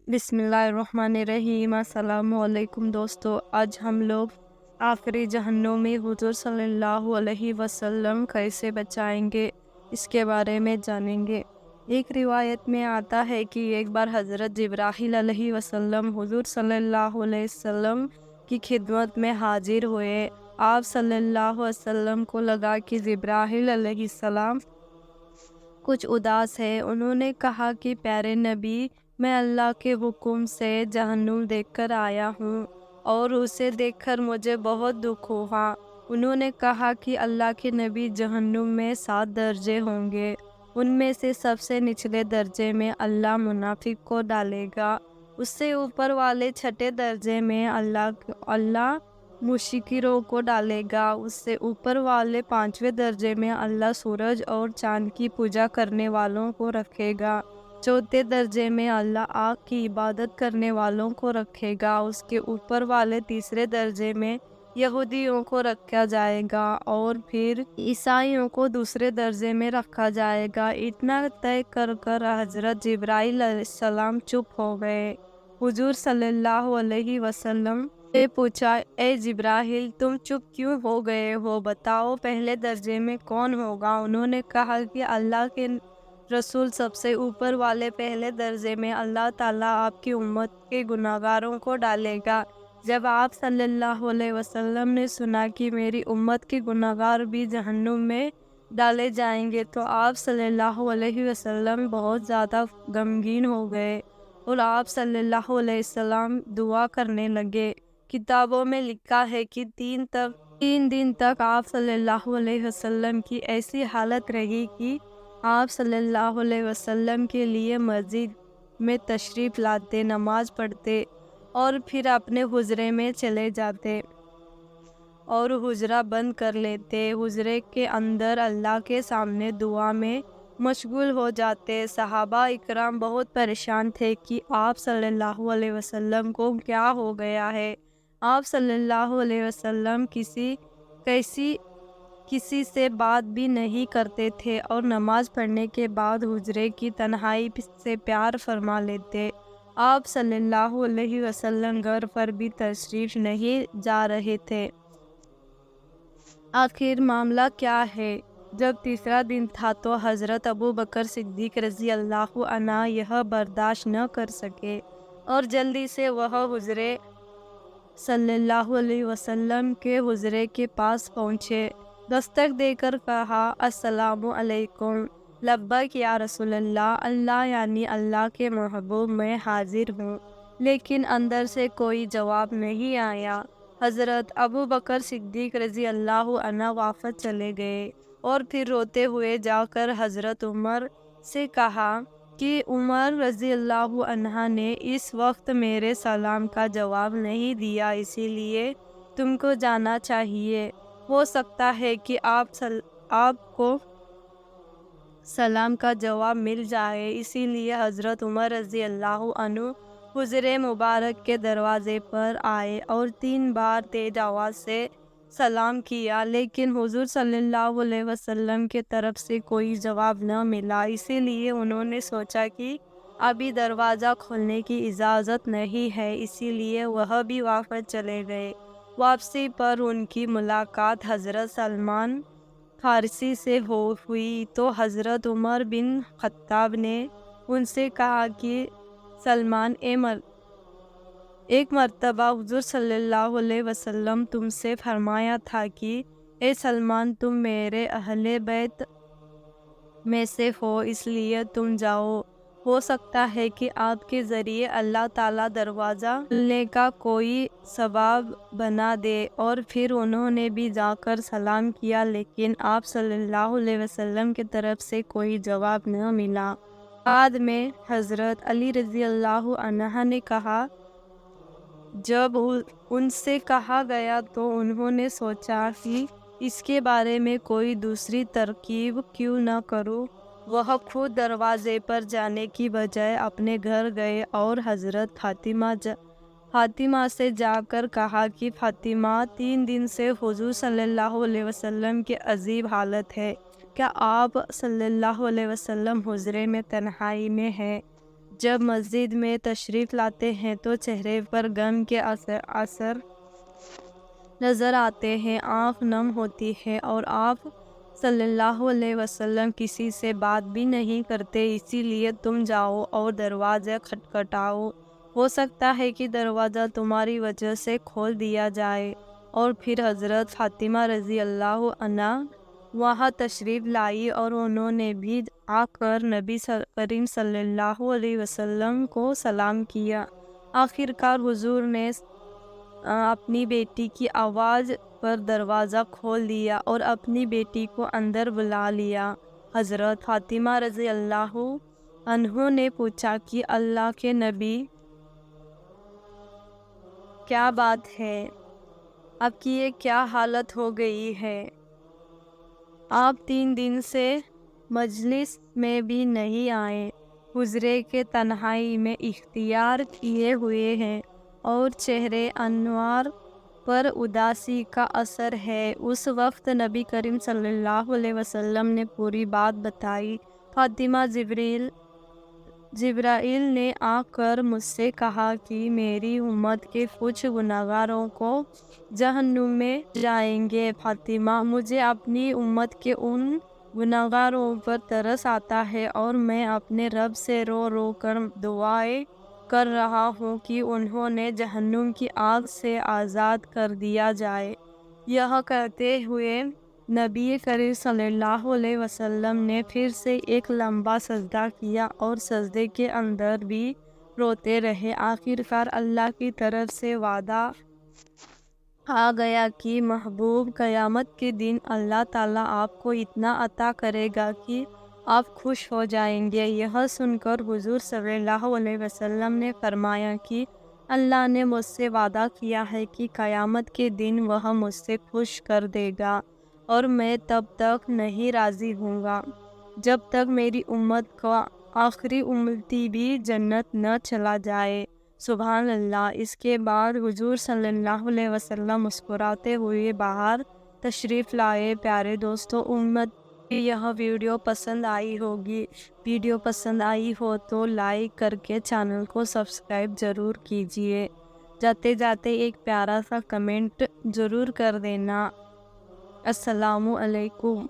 بسم اللہ الرحمن الرحیم۔ السلام علیکم دوستو، آج ہم لوگ آخری جہنم میں حضور صلی اللہ علیہ وسلم کیسے بچائیں گے اس کے بارے میں جانیں گے۔ ایک روایت میں آتا ہے کہ ایک بار حضرت جبرائیل علیہ وسلم حضور صلی اللہ علیہ وسلم کی خدمت میں حاضر ہوئے۔ آپ صلی اللہ علیہ وسلم کو لگا کہ جبرائیل علیہ السلام کچھ اداس ہے۔ انہوں نے کہا کہ پیارے نبی، میں اللہ کے حکم سے جہنم دیکھ کر آیا ہوں اور اسے دیکھ کر مجھے بہت دکھ ہوا۔ انہوں نے کہا کہ اللہ کے نبی، جہنم میں 7 درجے ہوں گے، ان میں سے سب سے نچلے درجے میں اللہ منافق کو ڈالے گا، اس سے اوپر والے 6 درجے میں اللہ مشرکوں کو ڈالے گا، اس سے اوپر والے 5ویں درجے میں اللہ سورج اور چاند کی پوجا کرنے والوں کو رکھے گا، 4تھے درجے میں اللہ آگ کی عبادت کرنے والوں کو رکھے گا، اس کے اوپر والے 3 درجے میں یہودیوں کو رکھا جائے گا، اور پھر عیسائیوں کو 2 درجے میں رکھا جائے گا۔ اتنا طے کر حضرت جبرائیل علیہ السلام چپ ہو گئے۔ حضور صلی اللہ علیہ وسلم نے پوچھا، اے جبرائیل، تم چپ کیوں ہو گئے ہو؟ بتاؤ پہلے درجے میں کون ہوگا؟ انہوں نے کہا کہ اللہ کے رسول سب سے اوپر والے پہلے درجے میں اللہ تعالیٰ آپ کی امت کے گناہگاروں کو ڈالے گا۔ جب آپ صلی اللہ علیہ وسلم نے سنا کہ میری امت کے گناہگار بھی جہنم میں ڈالے جائیں گے تو آپ صلی اللہ علیہ وسلم بہت زیادہ غمگین ہو گئے، اور آپ صلی اللہ علیہ وسلم دعا کرنے لگے۔ کتابوں میں لکھا ہے کہ 3 دن تک آپ صلی اللہ علیہ وسلم کی ایسی حالت رہی کہ آپ صلی اللہ علیہ وسلم کے لیے مسجد میں تشریف لاتے، نماز پڑھتے اور پھر اپنے حجرے میں چلے جاتے اور حجرہ بند کر لیتے۔ حجرے کے اندر اللہ کے سامنے دعا میں مشغول ہو جاتے۔ صحابہ اکرام بہت پریشان تھے کہ آپ صلی اللہ علیہ وسلم کو کیا ہو گیا ہے۔ آپ صلی اللہ علیہ وسلم کسی سے بات بھی نہیں کرتے تھے اور نماز پڑھنے کے بعد حجرے کی تنہائی سے پیار فرما لیتے۔ آپ صلی اللہ علیہ وسلم گھر پر بھی تشریف نہیں جا رہے تھے۔ آخر معاملہ کیا ہے؟ جب تیسرا دن تھا تو حضرت ابوبکر صدیق رضی اللہ عنہ یہ برداشت نہ کر سکے اور جلدی سے وہ حضرے صلی اللہ علیہ وسلم کے حجرے کے پاس پہنچے۔ دستک دے کر کہا، السلام علیکم۔ لبیک یا رسول اللہ، اللہ یعنی اللہ کے محبوب، میں حاضر ہوں۔ لیکن اندر سے کوئی جواب نہیں آیا۔ حضرت ابوبکر صدیق رضی اللہ عنہ واپس چلے گئے اور پھر روتے ہوئے جا کر حضرت عمر سے کہا کہ عمر رضی اللہ عنہ نے اس وقت میرے سلام کا جواب نہیں دیا، اسی لیے تم کو جانا چاہیے۔ ہو سکتا ہے کہ آپ کو سلام کا جواب مل جائے۔ اسی لیے حضرت عمر رضی اللہ عنہ حجرے مبارک کے دروازے پر آئے اور 3 بار تیز آواز سے سلام کیا، لیکن حضور صلی اللہ علیہ وسلم کے طرف سے کوئی جواب نہ ملا۔ اسی لیے انہوں نے سوچا کہ ابھی دروازہ کھولنے کی اجازت نہیں ہے، اسی لیے وہ بھی واپس چلے گئے۔ واپسی پر ان کی ملاقات حضرت سلمان فارسی سے ہوئی تو حضرت عمر بن خطاب نے ان سے کہا کہ سلمان، ایک مرتبہ حضور صلی اللہ علیہ وسلم تم سے فرمایا تھا کہ اے سلمان، تم میرے اہل بیت میں سے ہو، اس لیے تم جاؤ۔ ہو سکتا ہے کہ آپ کے ذریعے اللہ تعالیٰ دروازہ کھولنے کا کوئی سبب بنا دے۔ اور پھر انہوں نے بھی جا کر سلام کیا، لیکن آپ صلی اللہ علیہ وسلم کی طرف سے کوئی جواب نہ ملا۔ بعد میں حضرت علی رضی اللہ عنہ نے کہا، جب ان سے کہا گیا تو انہوں نے سوچا کہ اس کے بارے میں کوئی دوسری ترکیب کیوں نہ کروں۔ وہ خود دروازے پر جانے کی بجائے اپنے گھر گئے اور حضرت فاطمہ سے جا کر کہا کہ فاطمہ، 3 دن سے حضور صلی اللہ علیہ وسلم کی عجیب حالت ہے، کیا آپ صلی اللہ علیہ وسلم حجرے میں تنہائی میں ہیں؟ جب مسجد میں تشریف لاتے ہیں تو چہرے پر غم کے اثر نظر آتے ہیں، آنکھ نم ہوتی ہے اور آپ صلی اللہ علیہ وسلم کسی سے بات بھی نہیں کرتے، اسی لیے تم جاؤ اور دروازہ کھٹکھٹاؤ، ہو سکتا ہے کہ دروازہ تمہاری وجہ سے کھول دیا جائے۔ اور پھر حضرت فاطمہ رضی اللہ عنہا وہاں تشریف لائی اور انہوں نے بھی آ کر نبی کریم صلی اللہ علیہ وسلم کو سلام کیا۔ آخر کار حضور نے اپنی بیٹی کی آواز پر دروازہ کھول دیا اور اپنی بیٹی کو اندر بلا لیا۔ حضرت فاطمہ رضی اللہ عنہا نے پوچھا کہ اللہ کے نبی، کیا بات ہے؟ اب کی یہ کیا حالت ہو گئی ہے؟ آپ 3 دن سے مجلس میں بھی نہیں آئے، حجرے کے تنہائی میں اختیار کیے ہوئے ہیں اور چہرے انوار پر اداسی کا اثر ہے۔ اس وقت نبی کریم صلی اللہ علیہ وسلم نے پوری بات بتائی۔ فاطمہ، جبرائیل نے آ کر مجھ سے کہا کہ میری امت کے کچھ گناہگاروں کو جہنم میں جائیں گے۔ فاطمہ، مجھے اپنی امت کے ان گناہگاروں پر ترس آتا ہے اور میں اپنے رب سے رو رو کر دعائیں کر رہا ہوں کہ انہیں جہنم کی آگ سے آزاد کر دیا جائے۔ یہ کہتے ہوئے نبی کریم صلی اللہ علیہ وسلم نے پھر سے ایک لمبا سجدہ کیا اور سجدے کے اندر بھی روتے رہے۔ آخر کار اللہ کی طرف سے وعدہ آ گیا کہ محبوب، قیامت کے دن اللہ تعالیٰ آپ کو اتنا عطا کرے گا کہ آپ خوش ہو جائیں گے۔ یہ سن کر حضور صلی اللہ علیہ وسلم نے فرمایا کہ اللہ نے مجھ سے وعدہ کیا ہے کہ قیامت کے دن وہ مجھ سے خوش کر دے گا اور میں تب تک نہیں راضی ہوں گا جب تک میری امت کا آخری امتی بھی جنت نہ چلا جائے۔ سبحان اللہ۔ اس کے بعد حضور صلی اللہ علیہ وسلم مسکراتے ہوئے باہر تشریف لائے۔ پیارے دوستو، امت کی یہ ویڈیو پسند آئی ہوگی۔ ویڈیو پسند آئی ہو تو لائک کر کے چینل کو سبسکرائب ضرور کیجیے۔ جاتے جاتے ایک پیارا سا کمنٹ ضرور کر دینا۔ السلام علیکم۔